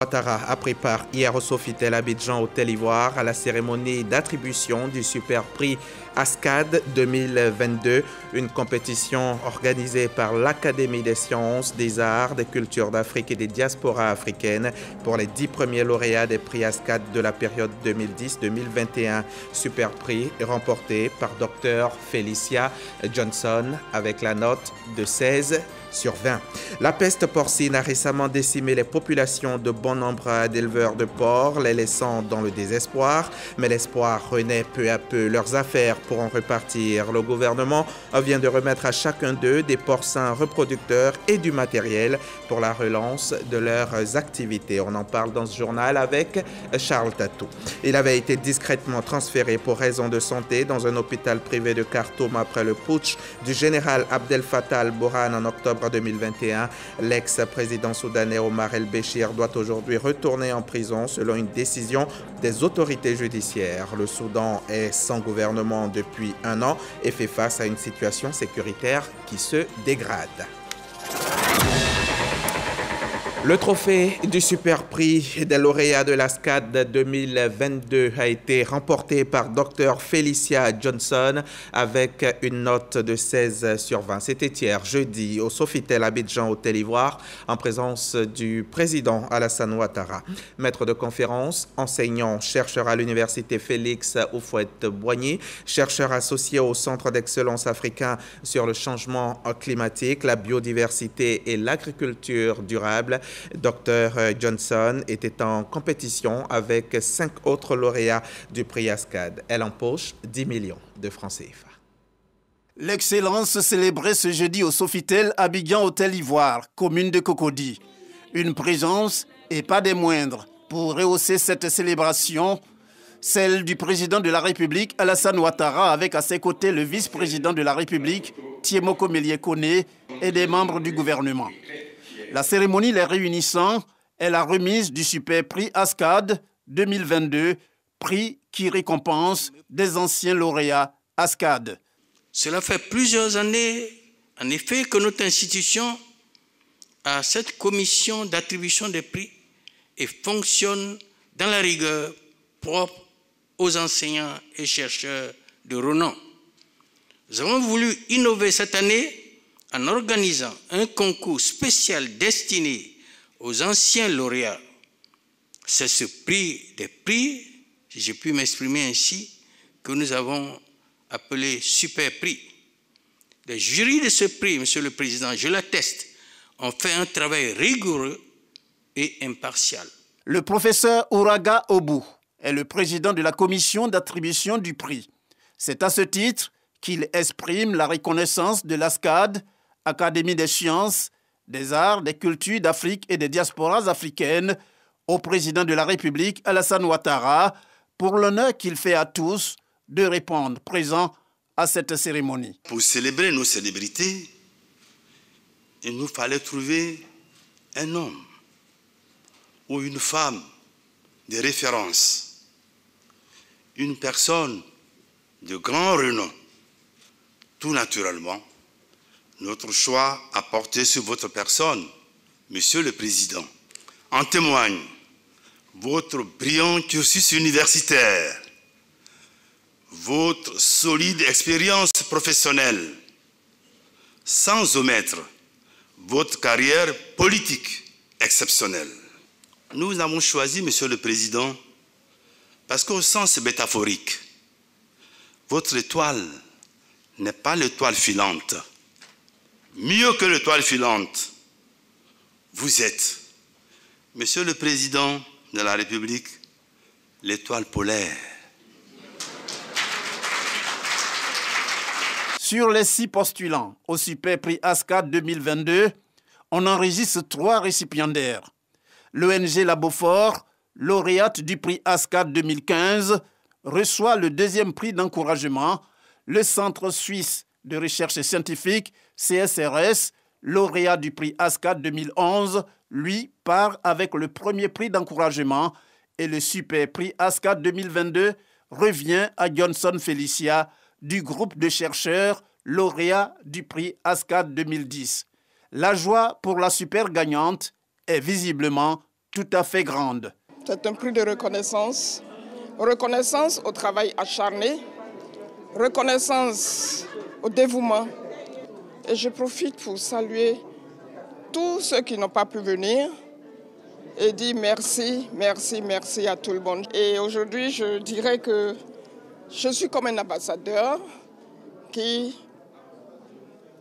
Ouattara a pris part hier au Sofitel Abidjan Hôtel Ivoire à la cérémonie d'attribution du Super Prix ASCAD 2022, une compétition organisée par l'Académie des sciences, des arts, des cultures d'Afrique et des diasporas africaines pour les 10 premiers lauréats des prix ASCAD de la période 2010-2021. Super Prix remporté par Dr Felicia Johnson avec la note de 16/20. La peste porcine a récemment décimé les populations de bon nombre d'éleveurs de porcs, les laissant dans le désespoir. Mais l'espoir renaît peu à peu. Leurs affaires pourront repartir. Le gouvernement vient de remettre à chacun d'eux des porcins reproducteurs et du matériel pour la relance de leurs activités. On en parle dans ce journal avec Charles Tatou. Il avait été discrètement transféré pour raison de santé dans un hôpital privé de Khartoum après le putsch du général Abdel Fattah al-Burhan en octobre 2021. L'ex-président soudanais Omar el-Béchir doit aujourd'hui retourner en prison selon une décision des autorités judiciaires. Le Soudan est sans gouvernement depuis un an et fait face à une situation sécuritaire qui se dégrade. Le trophée du Super Prix des lauréats de l'ASCAD 2022 a été remporté par Dr Felicia Johnson avec une note de 16/20. C'était hier, jeudi, au Sofitel Abidjan Hôtel Ivoire, en présence du président Alassane Ouattara. Maître de conférence, enseignant, chercheur à l'université Félix Houphouët-Boigny, chercheur associé au Centre d'excellence africain sur le changement climatique, la biodiversité et l'agriculture durable. Dr Johnson était en compétition avec 5 autres lauréats du prix ASCAD. Elle empoche 10 millions de francs CFA. L'excellence célébrée ce jeudi au Sofitel Abidjan Hôtel Ivoire, commune de Cocody. Une présence, et pas des moindres, pour rehausser cette célébration, celle du président de la République, Alassane Ouattara, avec à ses côtés le vice-président de la République, Thiemoko Mélié-Koné, et des membres du gouvernement. La cérémonie les réunissant est la remise du Super Prix ASCAD 2022, prix qui récompense des anciens lauréats ASCAD. Cela fait plusieurs années, en effet, que notre institution a cette commission d'attribution des prix et fonctionne dans la rigueur propre aux enseignants et chercheurs de renom. Nous avons voulu innover cette année en organisant un concours spécial destiné aux anciens lauréats. C'est ce prix des prix, si je puis m'exprimer ainsi, que nous avons appelé Super Prix. Les jurys de ce prix, Monsieur le Président, je l'atteste, ont fait un travail rigoureux et impartial. Le professeur Ouraga Obou est le président de la commission d'attribution du prix. C'est à ce titre qu'il exprime la reconnaissance de l'ASCAD, Académie des sciences, des arts, des cultures d'Afrique et des diasporas africaines, au président de la République, Alassane Ouattara, pour l'honneur qu'il fait à tous de répondre présent à cette cérémonie. Pour célébrer nos célébrités, il nous fallait trouver un homme ou une femme de référence, une personne de grand renom. Tout naturellement, notre choix a porté sur votre personne, Monsieur le Président. En témoigne votre brillant cursus universitaire, votre solide expérience professionnelle, sans omettre votre carrière politique exceptionnelle. Nous avons choisi, Monsieur le Président, parce qu'au sens métaphorique, votre étoile n'est pas l'étoile filante. Mieux que l'étoile filante, vous êtes, Monsieur le Président de la République, l'étoile polaire. Sur les 6 postulants au Super Prix ASCAD 2022, on enregistre 3 récipiendaires. L'ONG La Beaufort, lauréate du prix ASCAD 2015, reçoit le 2e prix d'encouragement. Le Centre suisse de recherche scientifique, CSRS, lauréat du prix ASCAD 2011, lui part avec le 1er prix d'encouragement et le Super Prix ASCAD 2022 revient à Johnson Felicia du groupe de chercheurs lauréat du prix ASCAD 2010. La joie pour la super gagnante est visiblement tout à fait grande. C'est un prix de reconnaissance. Reconnaissance au travail acharné, reconnaissance au dévouement. Et je profite pour saluer tous ceux qui n'ont pas pu venir et dire merci, merci, merci à tout le monde. Et aujourd'hui, je dirais que je suis comme un ambassadeur qui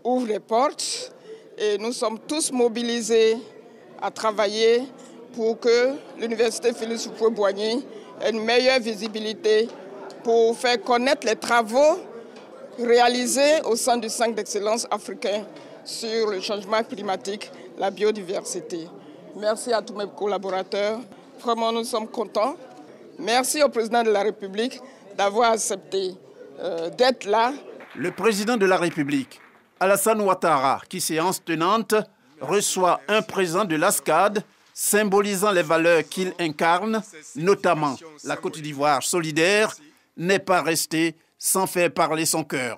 ouvre les portes et nous sommes tous mobilisés à travailler pour que l'Université Félix Houphouët-Boigny ait une meilleure visibilité pour faire connaître les travaux réalisés au sein du Centre d'excellence africain sur le changement climatique, la biodiversité. Merci à tous mes collaborateurs. Vraiment, nous sommes contents. Merci au président de la République d'avoir accepté d'être là. Le président de la République, Alassane Ouattara, qui séance tenante, reçoit un présent de l'ASCAD symbolisant les valeurs qu'il incarne, notamment la Côte d'Ivoire solidaire, n'est pas resté sans faire parler son cœur.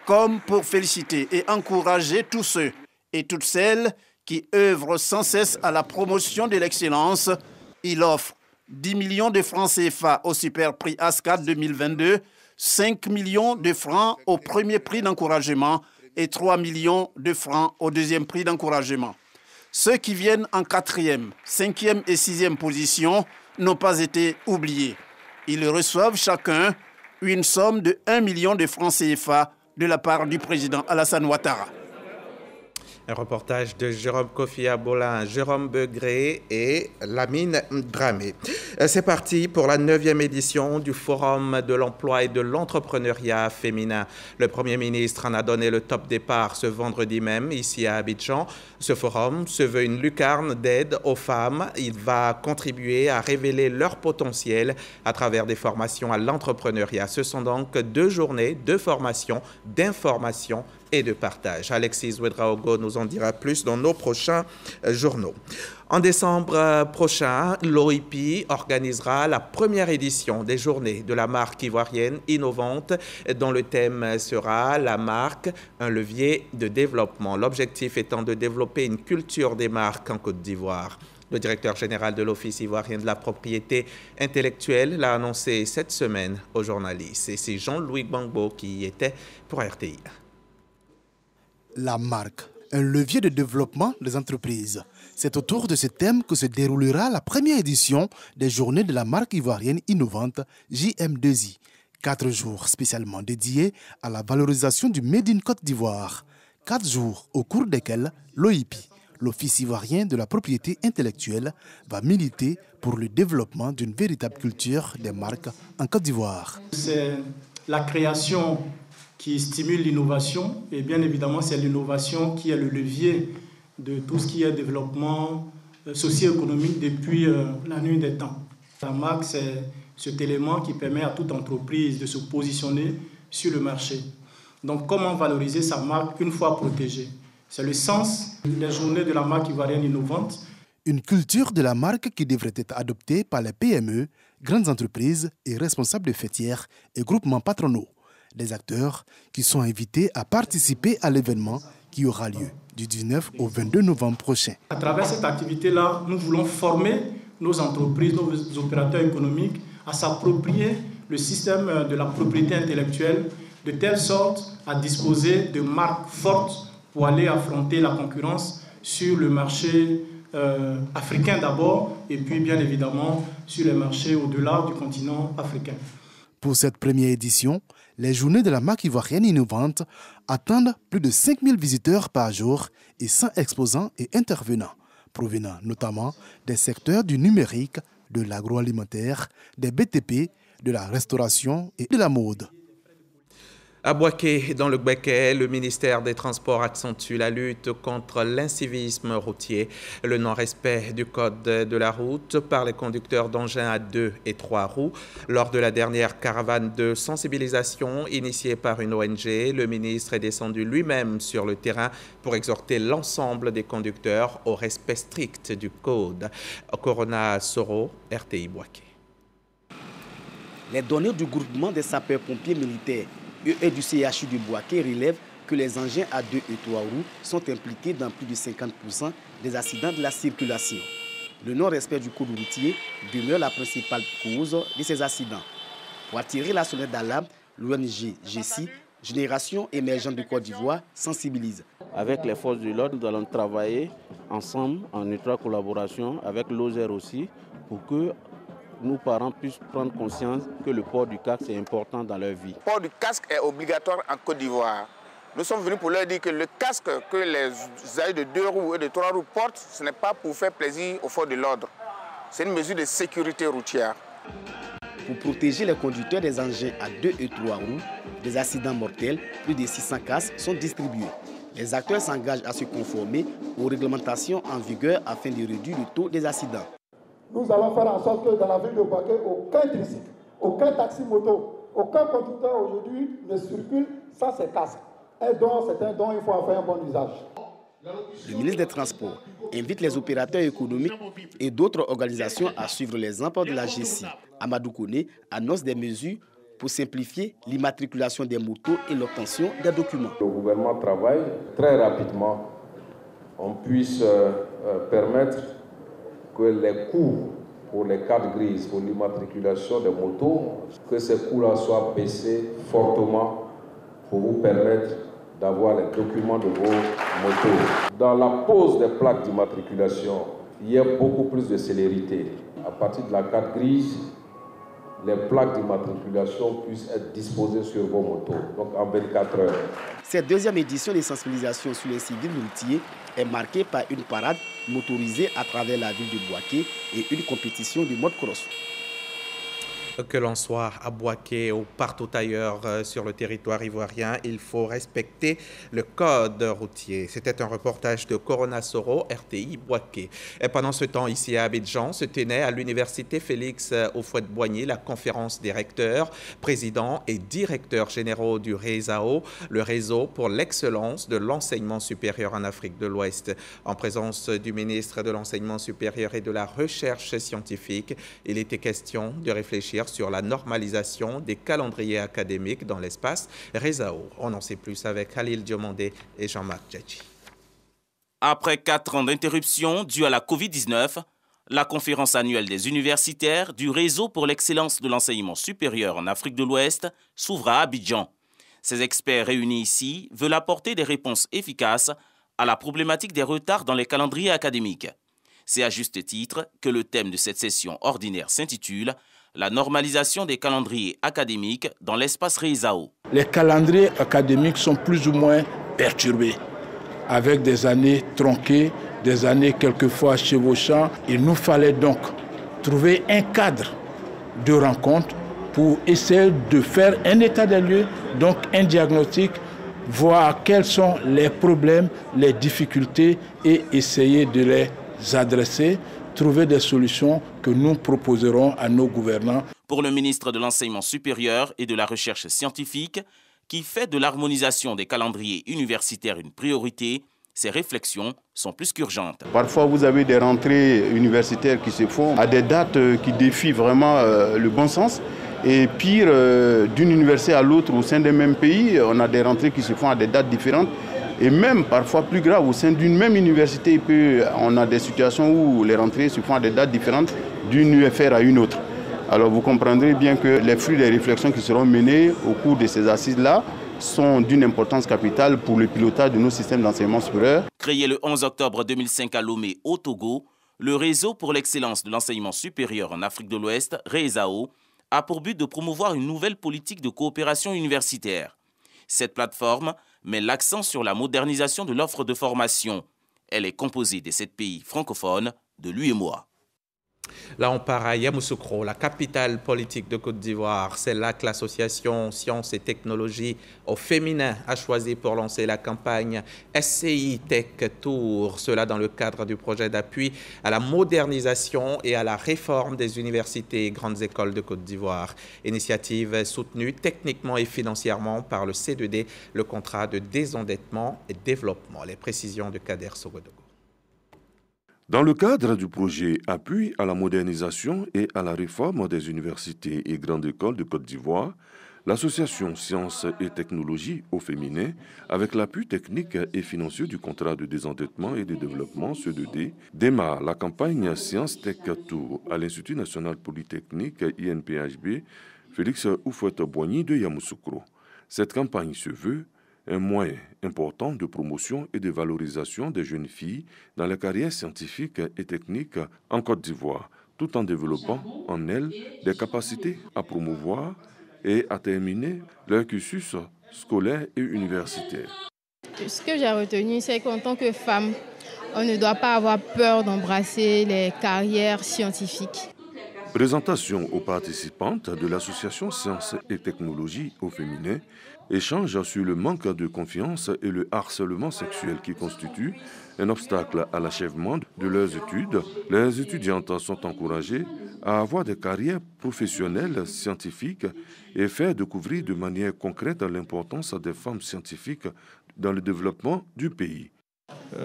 Comme pour féliciter et encourager tous ceux et toutes celles qui œuvrent sans cesse à la promotion de l'excellence, il offre 10 millions de francs CFA au super prix ASCAD 2022, 5 millions de francs au premier prix d'encouragement et 3 millions de francs au deuxième prix d'encouragement. Ceux qui viennent en 4e, 5e et 6e position n'ont pas été oubliés. Ils reçoivent chacun une somme de 1 million de francs CFA de la part du président Alassane Ouattara. Un reportage de Jérôme Kofi Abolin, Jérôme Begré et Lamine Dramé. C'est parti pour la 9e édition du Forum de l'emploi et de l'entrepreneuriat féminin. Le Premier ministre en a donné le top départ ce vendredi même, ici à Abidjan. Ce forum se veut une lucarne d'aide aux femmes. Il va contribuer à révéler leur potentiel à travers des formations à l'entrepreneuriat. Ce sont donc 2 journées de formation, d'information et de partage. Alexis Ouedraogo nous en dira plus dans nos prochains journaux. En décembre prochain, l'OIP organisera la première édition des Journées de la marque ivoirienne innovante, dont le thème sera la marque, un levier de développement. L'objectif étant de développer une culture des marques en Côte d'Ivoire. Le directeur général de l'Office ivoirien de la propriété intellectuelle l'a annoncé cette semaine aux journalistes. Et c'est Jean-Louis Gbangbo qui y était pour RTI. La marque, un levier de développement des entreprises. C'est autour de ce thème que se déroulera la première édition des Journées de la marque ivoirienne innovante JM2I. 4 jours spécialement dédiés à la valorisation du Made in Côte d'Ivoire. 4 jours au cours desquels l'OIP, l'Office ivoirien de la propriété intellectuelle, va militer pour le développement d'une véritable culture des marques en Côte d'Ivoire. C'est la création qui stimule l'innovation et bien évidemment c'est l'innovation qui est le levier de tout ce qui est développement socio-économique depuis la nuit des temps. La marque, c'est cet élément qui permet à toute entreprise de se positionner sur le marché. Donc comment valoriser sa marque une fois protégée? C'est le sens des Journées de la marque ivoirienne innovante. Une culture de la marque qui devrait être adoptée par les PME, grandes entreprises et responsables de fêtières et groupements patronaux. Des acteurs qui sont invités à participer à l'événement qui aura lieu du 19 au 22 novembre prochain. À travers cette activité-là, nous voulons former nos entreprises, nos opérateurs économiques à s'approprier le système de la propriété intellectuelle de telle sorte à disposer de marques fortes pour aller affronter la concurrence sur le marché africain d'abord et puis bien évidemment sur les marchés au-delà du continent africain. Pour cette première édition, les Journées de la marque ivoirienne innovante attendent plus de 5000 visiteurs par jour et 100 exposants et intervenants, provenant notamment des secteurs du numérique, de l'agroalimentaire, des BTP, de la restauration et de la mode. À Bouaké, dans le Gbeke, le ministère des Transports accentue la lutte contre l'incivisme routier, le non-respect du code de la route par les conducteurs d'engins à 2 et 3 roues. Lors de la dernière caravane de sensibilisation initiée par une ONG, le ministre est descendu lui-même sur le terrain pour exhorter l'ensemble des conducteurs au respect strict du code. Corona Soro, RTI Bouaké. Les données du groupement des sapeurs-pompiers militaires et du CHU du Bouaké relèvent que les engins à 2 et 3 roues sont impliqués dans plus de 50% des accidents de la circulation. Le non-respect du code routier demeure la principale cause de ces accidents. Pour attirer la sonnette d'alarme, l'ONG GECI, Génération émergente de Côte d'Ivoire, sensibilise. Avec les forces de l'ordre, nous allons travailler ensemble en étroite collaboration avec l'OSER aussi pour que nos parents puissent prendre conscience que le port du casque est important dans leur vie. Le port du casque est obligatoire en Côte d'Ivoire. Nous sommes venus pour leur dire que le casque que les usagers de 2 roues et de 3 roues portent, ce n'est pas pour faire plaisir aux forces de l'ordre. C'est une mesure de sécurité routière. Pour protéger les conducteurs des engins à 2 et 3 roues des accidents mortels, plus de 600 casques sont distribués. Les acteurs s'engagent à se conformer aux réglementations en vigueur afin de réduire le taux des accidents. Nous allons faire en sorte que dans la ville de Bouaké, aucun tricycle, aucun taxi-moto, aucun conducteur aujourd'hui ne circule sans ses casques. Un don, c'est un don, il faut en faire un bon usage. Le ministre des Transports invite les opérateurs économiques et d'autres organisations à suivre l'exemple de la GECI. Amadou Kone annonce des mesures pour simplifier l'immatriculation des motos et l'obtention des documents. Le gouvernement travaille très rapidement. On puisse permettre que les coûts pour les cartes grises, pour l'immatriculation des motos, que ces coûts-là soient baissés fortement pour vous permettre d'avoir les documents de vos motos. Dans la pose des plaques d'immatriculation, il y a beaucoup plus de célérité. À partir de la carte grise, les plaques d'immatriculation puissent être disposées sur vos motos, donc en 24 heures. Cette deuxième édition des sensibilisations sur les civils routiers est marquée par une parade motorisée à travers la ville de Bouaké et une compétition de motocross. Que l'on soit à Bouaké ou partout ailleurs sur le territoire ivoirien, il faut respecter le code routier. C'était un reportage de Corona Soro, RTI Bouaké. Et pendant ce temps, ici à Abidjan, se tenait à l'université Félix Houphouët-Boigny la conférence des recteurs, présidents et directeurs généraux du RESAO, le réseau pour l'excellence de l'enseignement supérieur en Afrique de l'Ouest. En présence du ministre de l'Enseignement supérieur et de la Recherche scientifique, il était question de réfléchir sur la normalisation des calendriers académiques dans l'espace RESAO. On en sait plus avec Khalil Diomandé et Jean-Marc Djadji. Après 4 ans d'interruption due à la Covid-19, la conférence annuelle des universitaires du Réseau pour l'excellence de l'enseignement supérieur en Afrique de l'Ouest s'ouvre à Abidjan. Ces experts réunis ici veulent apporter des réponses efficaces à la problématique des retards dans les calendriers académiques. C'est à juste titre que le thème de cette session ordinaire s'intitule « La normalisation des calendriers académiques dans l'espace RESAO ». Les calendriers académiques sont plus ou moins perturbés, avec des années tronquées, des années quelquefois chevauchant. Il nous fallait donc trouver un cadre de rencontre pour essayer de faire un état des lieux, donc un diagnostic, voir quels sont les problèmes, les difficultés et essayer de les adresser, trouver des solutions que nous proposerons à nos gouvernants. Pour le ministre de l'Enseignement supérieur et de la Recherche scientifique, qui fait de l'harmonisation des calendriers universitaires une priorité, ces réflexions sont plus qu'urgentes. Parfois, vous avez des rentrées universitaires qui se font à des dates qui défient vraiment le bon sens. Et pire, d'une université à l'autre au sein d'un même pays, on a des rentrées qui se font à des dates différentes. Et même, parfois plus grave, au sein d'une même université, on a des situations où les rentrées se font à des dates différentes d'une UFR à une autre. Alors vous comprendrez bien que les fruits des réflexions qui seront menées au cours de ces assises-là sont d'une importance capitale pour le pilotage de nos systèmes d'enseignement supérieur. Créé le 11 octobre 2005 à Lomé, au Togo, le Réseau pour l'excellence de l'enseignement supérieur en Afrique de l'Ouest, RESAO, a pour but de promouvoir une nouvelle politique de coopération universitaire. Cette plateforme met l'accent sur la modernisation de l'offre de formation. Elle est composée des 7 pays francophones de l'UEMOA. Là, on part à Yamoussoukro, la capitale politique de Côte d'Ivoire. C'est là que l'association Sciences et Technologies au féminin a choisi pour lancer la campagne SCI Tech Tour. Cela dans le cadre du projet d'appui à la modernisation et à la réforme des universités et grandes écoles de Côte d'Ivoire. Initiative soutenue techniquement et financièrement par le C2D, le contrat de désendettement et développement. Les précisions de Kader Sogodogo. Dans le cadre du projet Appui à la modernisation et à la réforme des universités et grandes écoles de Côte d'Ivoire, L'association Sciences et Technologies au féminin, avec l'appui technique et financier du contrat de désendettement et de développement, CED, démarre la campagne Sciences Tech Tour à l'Institut national polytechnique INPHB Félix Houphouët-Boigny de Yamoussoukro. Cette campagne se veut un moyen important de promotion et de valorisation des jeunes filles dans les carrières scientifiques et techniques en Côte d'Ivoire, tout en développant en elles des capacités à promouvoir et à terminer leur cursus scolaire et universitaire. Ce que j'ai retenu, c'est qu'en tant que femme, on ne doit pas avoir peur d'embrasser les carrières scientifiques. Présentation aux participantes de l'association Sciences et Technologies au féminin, échange sur le manque de confiance et le harcèlement sexuel qui constitue un obstacle à l'achèvement de leurs études. Les étudiantes sont encouragées à avoir des carrières professionnelles scientifiques et faire découvrir de manière concrète l'importance des femmes scientifiques dans le développement du pays.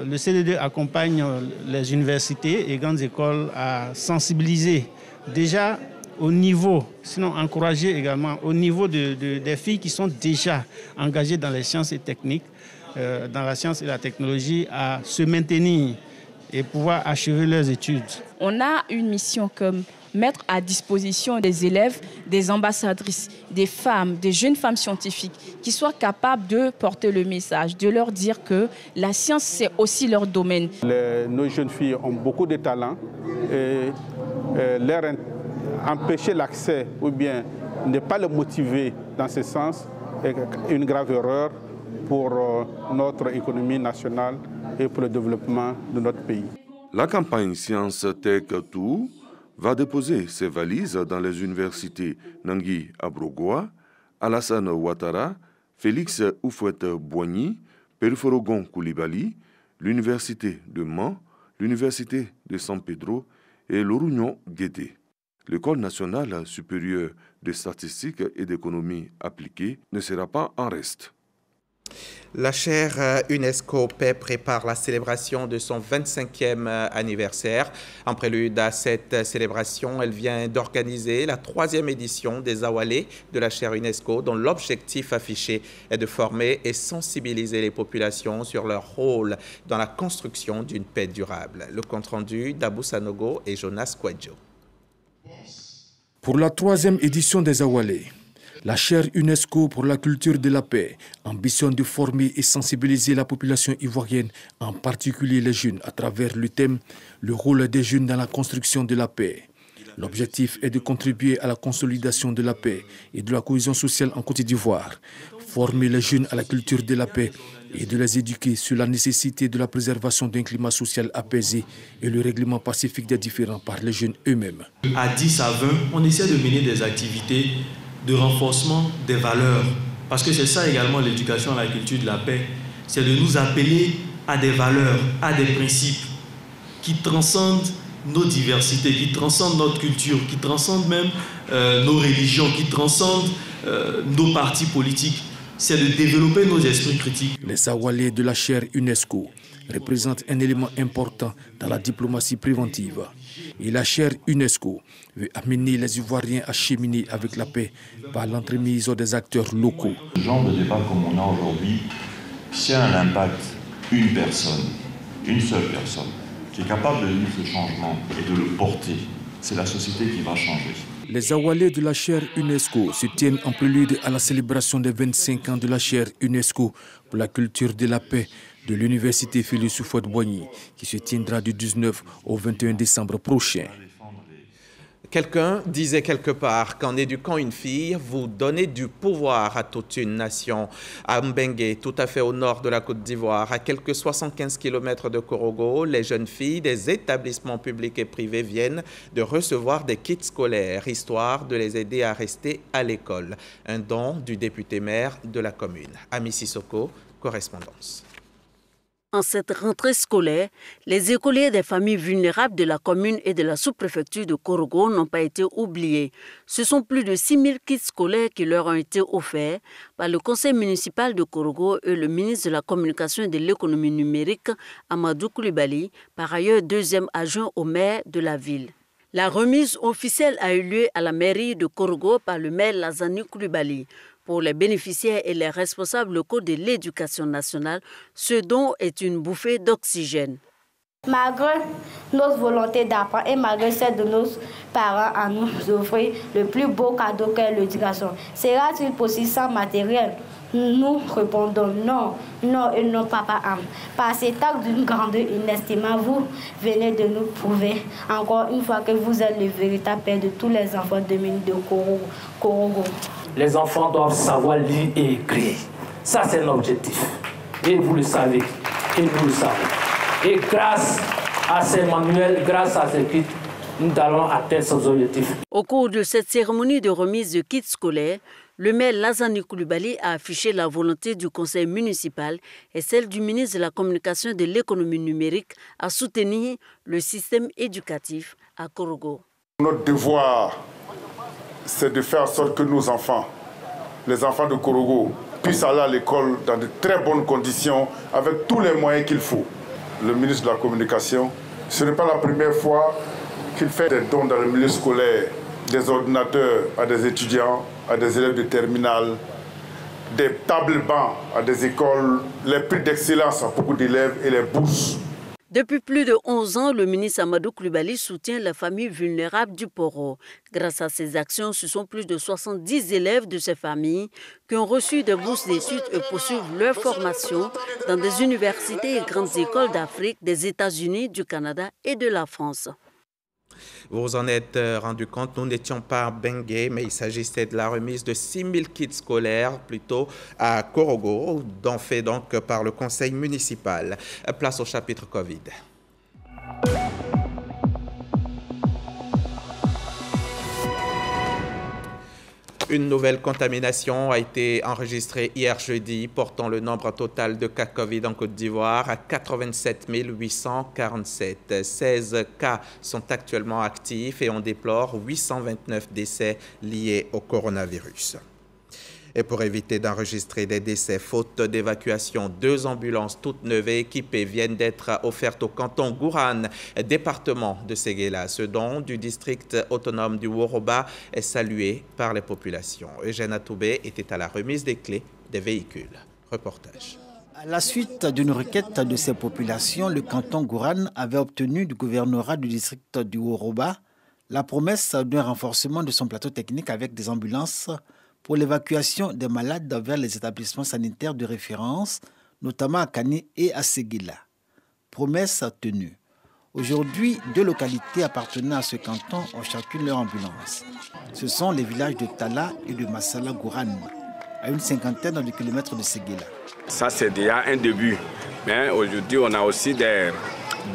Le CED accompagne les universités et grandes écoles à sensibiliser déjà au niveau, sinon encourager également au niveau des filles qui sont déjà engagées dans les sciences et techniques, dans la science et la technologie, à se maintenir et pouvoir achever leurs études. On a une mission comme mettre à disposition des élèves, des ambassadrices, des femmes, des jeunes femmes scientifiques qui soient capables de porter le message, de leur dire que la science, c'est aussi leur domaine. Nos jeunes filles ont beaucoup de talent et leur empêcher l'accès ou bien ne pas les motiver dans ce sens est une grave erreur pour notre économie nationale et pour le développement de notre pays. La campagne Sciences Tech Tour va déposer ses valises dans les universités Nangui Abrogoa, Alassane Ouattara, Félix Houphouët-Boigny, Periforogon Koulibaly, l'université de Mans, l'université de San Pedro et l'Orunion Guédé. L'École nationale supérieure de statistiques et d'économie appliquée ne sera pas en reste. La chaire UNESCO Paix prépare la célébration de son 25e anniversaire. En prélude à cette célébration, elle vient d'organiser la 3e édition des Awalé de la chaire UNESCO, dont l'objectif affiché est de former et sensibiliser les populations sur leur rôle dans la construction d'une paix durable. Le compte-rendu d'Abou Sanogo et Jonas Kwadjo. Pour la 3e édition des Awalé, la chaire UNESCO pour la culture de la paix ambitionne de former et sensibiliser la population ivoirienne, en particulier les jeunes, à travers le thème « Le rôle des jeunes dans la construction de la paix ». L'objectif est de contribuer à la consolidation de la paix et de la cohésion sociale en Côte d'Ivoire, former les jeunes à la culture de la paix et de les éduquer sur la nécessité de la préservation d'un climat social apaisé et le règlement pacifique des différends par les jeunes eux-mêmes. À 10 à 20, on essaie de mener des activités de renforcement des valeurs, parce que c'est ça également l'éducation à la culture de la paix, c'est de nous appeler à des valeurs, à des principes qui transcendent nos diversités, qui transcendent notre culture, qui transcendent même nos religions, qui transcendent nos partis politiques. C'est de développer nos esprits critiques. Les Awalé de la chaire UNESCO représentent un élément important dans la diplomatie préventive. Et la chaire UNESCO veut amener les Ivoiriens à cheminer avec la paix par l'entremise des acteurs locaux. Le genre de débat comme on a aujourd'hui, c'est un impact, une personne, une seule personne, qui est capable de vivre ce changement et de le porter. C'est la société qui va changer. Les Awalé de la chaire UNESCO se tiennent en prélude à la célébration des 25 ans de la chaire UNESCO pour la culture de la paix de l'université Félix Houphouët-Boigny, qui se tiendra du 19 au 21 décembre prochain. Quelqu'un disait quelque part qu'en éduquant une fille, vous donnez du pouvoir à toute une nation. À Mbengue, tout à fait au nord de la Côte d'Ivoire, à quelques 75 km de Korogo, les jeunes filles des établissements publics et privés viennent de recevoir des kits scolaires, histoire de les aider à rester à l'école. Un don du député-maire de la commune. Ami Sissoko, correspondance. En cette rentrée scolaire, les écoliers des familles vulnérables de la commune et de la sous-préfecture de Korogo n'ont pas été oubliés. Ce sont plus de 6 000 kits scolaires qui leur ont été offerts par le conseil municipal de Korogo et le ministre de la Communication et de l'économie numérique, Amadou Koulibaly, par ailleurs deuxième adjoint au maire de la ville. La remise officielle a eu lieu à la mairie de Korogo par le maire Lazani Koulibaly. Pour les bénéficiaires et les responsables locaux de l'éducation nationale, ce don est une bouffée d'oxygène. Malgré notre volonté d'apprendre et malgré celle de nos parents à nous offrir le plus beau cadeau qu'est l'éducation, sera-t-il possible sans matériel? Nous répondons non, non et non, papa Am. Par cet acte d'une grandeur inestimable, vous venez de nous prouver encore une fois que vous êtes le véritable père de tous les enfants de mine de Korogo. Les enfants doivent savoir lire et écrire. Ça, c'est l'objectif. Et vous le savez, et nous le savons. Et grâce à ces manuels, grâce à ces kits, nous allons atteindre ces objectifs. Au cours de cette cérémonie de remise de kits scolaires, le maire Lassana Coulibaly a affiché la volonté du conseil municipal et celle du ministre de la Communication et de l'économie numérique à soutenir le système éducatif à Korogo. Notre devoir, c'est de faire en sorte que nos enfants, les enfants de Korogo, puissent aller à l'école dans de très bonnes conditions avec tous les moyens qu'il faut. Le ministre de la Communication, ce n'est pas la première fois qu'il fait des dons dans le milieu scolaire, des ordinateurs à des étudiants, à des élèves de terminale, des tables bancs à des écoles, les prix d'excellence à beaucoup d'élèves et les bourses. Depuis plus de 11 ans, le ministre Amadou Coulibaly soutient les familles vulnérables du Poro. Grâce à ces actions, ce sont plus de 70 élèves de ces familles qui ont reçu des bourses d'études et poursuivent leur formation dans des universités et grandes écoles d'Afrique, des États-Unis, du Canada et de la France. Vous vous en êtes rendu compte, nous n'étions pas à Bengué, mais il s'agissait de la remise de 6000 kits scolaires, plutôt à Korogo, dont fait donc par le conseil municipal. Place au chapitre Covid. Une nouvelle contamination a été enregistrée hier jeudi, portant le nombre total de cas Covid en Côte d'Ivoire à 87 847. 16 cas sont actuellement actifs et on déplore 829 décès liés au coronavirus. Et pour éviter d'enregistrer des décès faute d'évacuation, 2 ambulances toutes neuves et équipées viennent d'être offertes au canton Gourane, département de Séguéla. Ce don du district autonome du Woroba est salué par les populations. Eugène Atoubé était à la remise des clés des véhicules. Reportage. À la suite d'une requête de ces populations, le canton Gourane avait obtenu du gouvernorat du district du Woroba la promesse d'un renforcement de son plateau technique avec des ambulances pour l'évacuation des malades vers les établissements sanitaires de référence, notamment à Kani et à Séguéla. Promesse tenue. Aujourd'hui, 2 localités appartenant à ce canton ont chacune leur ambulance. Ce sont les villages de Tala et de Massala Gourane, à une 50aine de kilomètres de Séguéla. Ça, c'est déjà un début. Mais aujourd'hui, on a aussi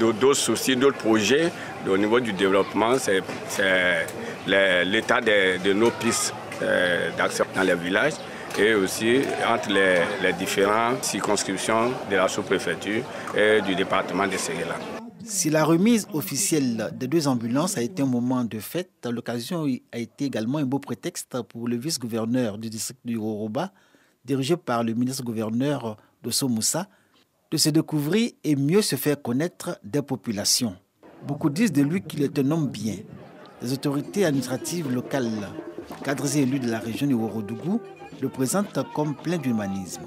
d'autres soucis, d'autres projets. Au niveau du développement, c'est l'état de nos pistes d'accès dans les villages et aussi entre les différentes circonscriptions de la sous-préfecture et du département de Séguéla. Si la remise officielle des 2 ambulances a été un moment de fête, l'occasion a été également un beau prétexte pour le vice-gouverneur du district du Woroba, dirigé par le ministre-gouverneur Dosso Moussa, de se découvrir et mieux se faire connaître des populations. Beaucoup disent de lui qu'il est un homme bien. Les autorités administratives locales, cadres et élus de la région du Ouorodougou, le présentent comme plein d'humanisme.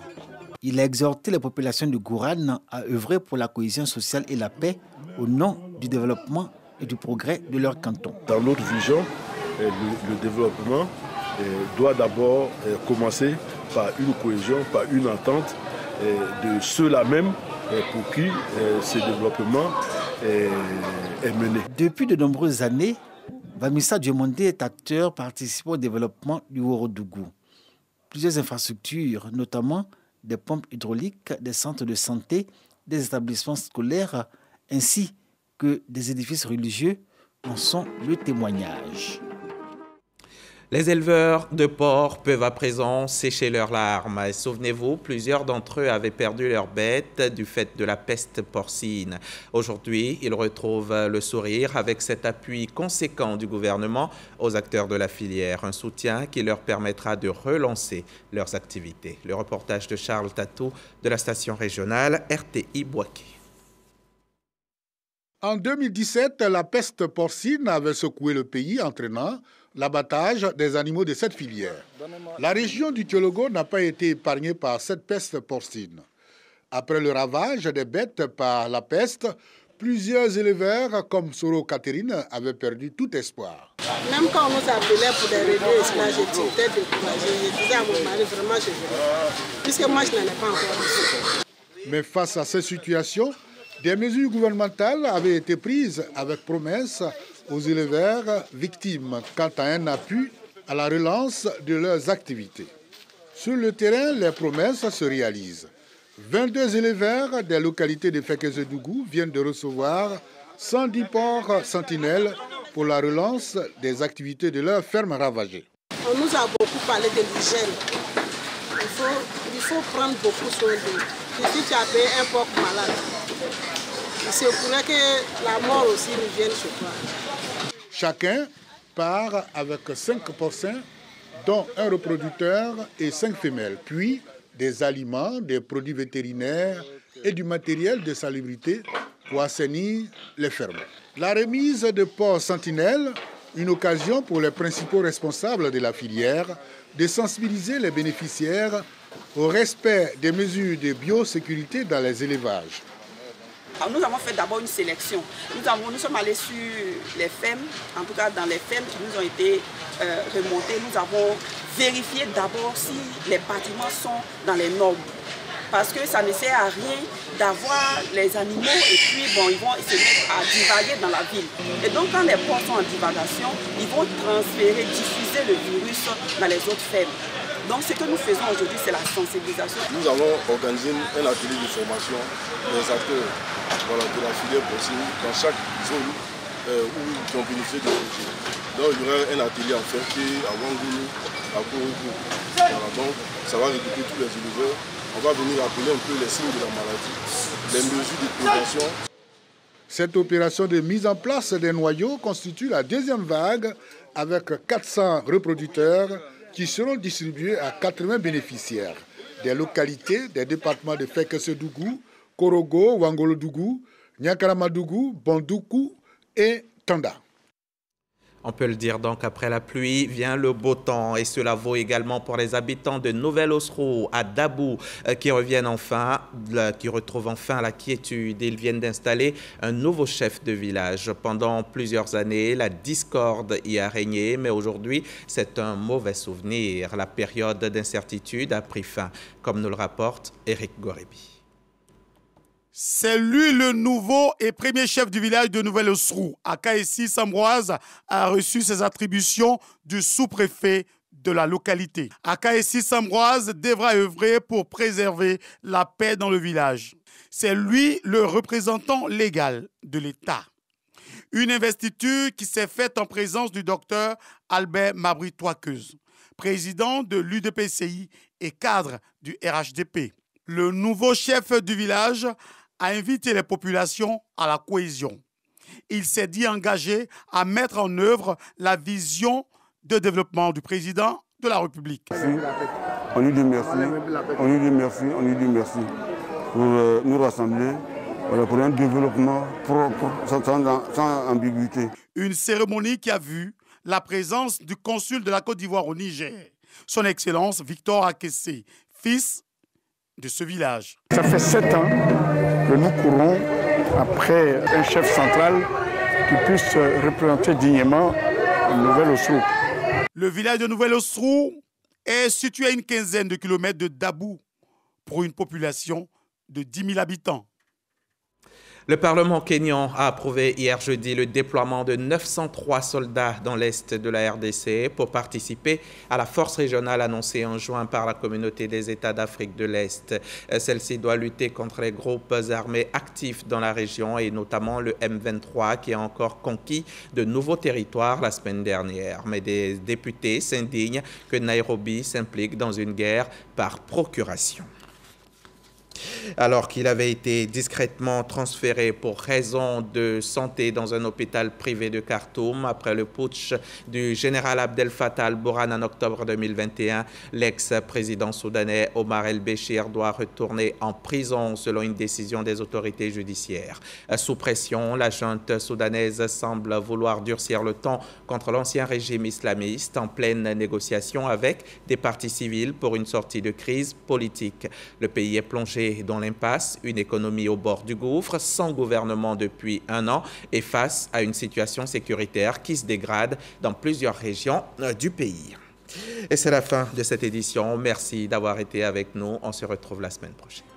Il a exhorté les populations de Gourane à œuvrer pour la cohésion sociale et la paix au nom du développement et du progrès de leur canton. Dans notre vision, le développement doit d'abord commencer par une cohésion, par une entente de ceux-là même pour qui ce développement est mené. Depuis de nombreuses années, Vamissa Diomondé est acteur participant au développement du Ouorodougou. Plusieurs infrastructures, notamment des pompes hydrauliques, des centres de santé, des établissements scolaires, ainsi que des édifices religieux, en sont le témoignage. Les éleveurs de porcs peuvent à présent sécher leurs larmes. Souvenez-vous, plusieurs d'entre eux avaient perdu leurs bêtes du fait de la peste porcine. Aujourd'hui, ils retrouvent le sourire avec cet appui conséquent du gouvernement aux acteurs de la filière. Un soutien qui leur permettra de relancer leurs activités. Le reportage de Charles Tatou de la station régionale RTI Boaké. En 2017, la peste porcine avait secoué le pays, entraînant l'abattage des animaux de cette filière. La région du Thiologo n'a pas été épargnée par cette peste porcine. Après le ravage des bêtes par la peste, plusieurs éleveurs, comme Soro Catherine, avaient perdu tout espoir. Même quand on nous appelait pour des relais, là, j'étais découragée. Je disais à mon mari, vraiment, je veux. Puisque moi, je n'en ai pas encore reçu. Mais face à cette situation, des mesures gouvernementales avaient été prises avec promesse aux éleveurs victimes quant à un appui à la relance de leurs activités. Sur le terrain, les promesses se réalisent. 22 éleveurs des localités de Fekezedougou viennent de recevoir 110 porcs sentinelles pour la relance des activités de leurs fermes ravagées. On nous a beaucoup parlé de l'hygiène. Il faut prendre beaucoup soin d'eux. Si tu as payé un porc malade, il se pourrait que la mort aussi nous vienne chez toi. Chacun part avec 5 porcins, dont un reproducteur et 5 femelles, puis des aliments, des produits vétérinaires et du matériel de salubrité pour assainir les fermes. La remise de porcs sentinelles, une occasion pour les principaux responsables de la filière de sensibiliser les bénéficiaires au respect des mesures de biosécurité dans les élevages. Nous avons fait d'abord une sélection. Nous sommes allés sur les fermes, en tout cas dans les fermes qui nous ont été remontées. Nous avons vérifié d'abord si les bâtiments sont dans les normes. Parce que ça ne sert à rien d'avoir les animaux et puis bon, ils vont se mettre à divaguer dans la ville. Et donc quand les porcs sont en divagation, ils vont transférer, diffuser le virus dans les autres fermes. Donc ce que nous faisons aujourd'hui, c'est la sensibilisation. Nous avons organisé un atelier de formation des acteurs de la filière porcine dans chaque zone où ils ont bénéficié de projet. Donc il y aura un atelier à Ferté, à Wangoulou, à Korogo. Voilà, donc ça va regrouper tous les éleveurs. On va venir rappeler un peu les signes de la maladie, les mesures de prévention. Cette opération de mise en place des noyaux constitue la deuxième vague avec 400 reproducteurs qui seront distribués à 80 bénéficiaires des localités des départements de Fekezedougou, Korogo, Wangolodougou, Nyakaramadougou, Bondoukou et Tanda. On peut le dire donc, après la pluie vient le beau temps et cela vaut également pour les habitants de Nouvelle-Osro à Dabou qui retrouvent enfin la quiétude. Ils viennent d'installer un nouveau chef de village. Pendant plusieurs années, la discorde y a régné, mais aujourd'hui, c'est un mauvais souvenir. La période d'incertitude a pris fin, comme nous le rapporte Éric Gorebi. C'est lui le nouveau et premier chef du village de Nouvelle-Osro. Akaessi Ambroise a reçu ses attributions du sous-préfet de la localité. Akaessi Ambroise devra œuvrer pour préserver la paix dans le village. C'est lui le représentant légal de l'État. Une investiture qui s'est faite en présence du docteur Albert Mabry-Toikeuse, président de l'UDPCI et cadre du RHDP. Le nouveau chef du village a invité les populations à la cohésion. Il s'est dit engagé à mettre en œuvre la vision de développement du président de la République. On lui dit merci, pour nous rassembler pour un développement propre, sans ambiguïté. Une cérémonie qui a vu la présence du consul de la Côte d'Ivoire au Niger, son Excellence Victor Akessé, fils de ce village. Ça fait 7 ans que nous courons après un chef central qui puisse représenter dignement Nouvelle-Osro. Le village de Nouvelle-Osro est situé à une quinzaine de kilomètres de Dabou pour une population de 10 000 habitants. Le Parlement kényan a approuvé hier jeudi le déploiement de 903 soldats dans l'est de la RDC pour participer à la force régionale annoncée en juin par la communauté des États d'Afrique de l'Est. Celle-ci doit lutter contre les groupes armés actifs dans la région et notamment le M23 qui a encore conquis de nouveaux territoires la semaine dernière. Mais des députés s'indignent que Nairobi s'implique dans une guerre par procuration. Alors qu'il avait été discrètement transféré pour raison de santé dans un hôpital privé de Khartoum après le putsch du général Abdel Fattah al-Burhan en octobre 2021, l'ex-président soudanais Omar el-Béchir doit retourner en prison selon une décision des autorités judiciaires. Sous pression, la junte soudanaise semble vouloir durcir le ton contre l'ancien régime islamiste en pleine négociation avec des partis civils pour une sortie de crise politique. Le pays est plongé dans l'impasse, une économie au bord du gouffre, sans gouvernement depuis un an et face à une situation sécuritaire qui se dégrade dans plusieurs régions du pays. Et c'est la fin de cette édition. Merci d'avoir été avec nous. On se retrouve la semaine prochaine.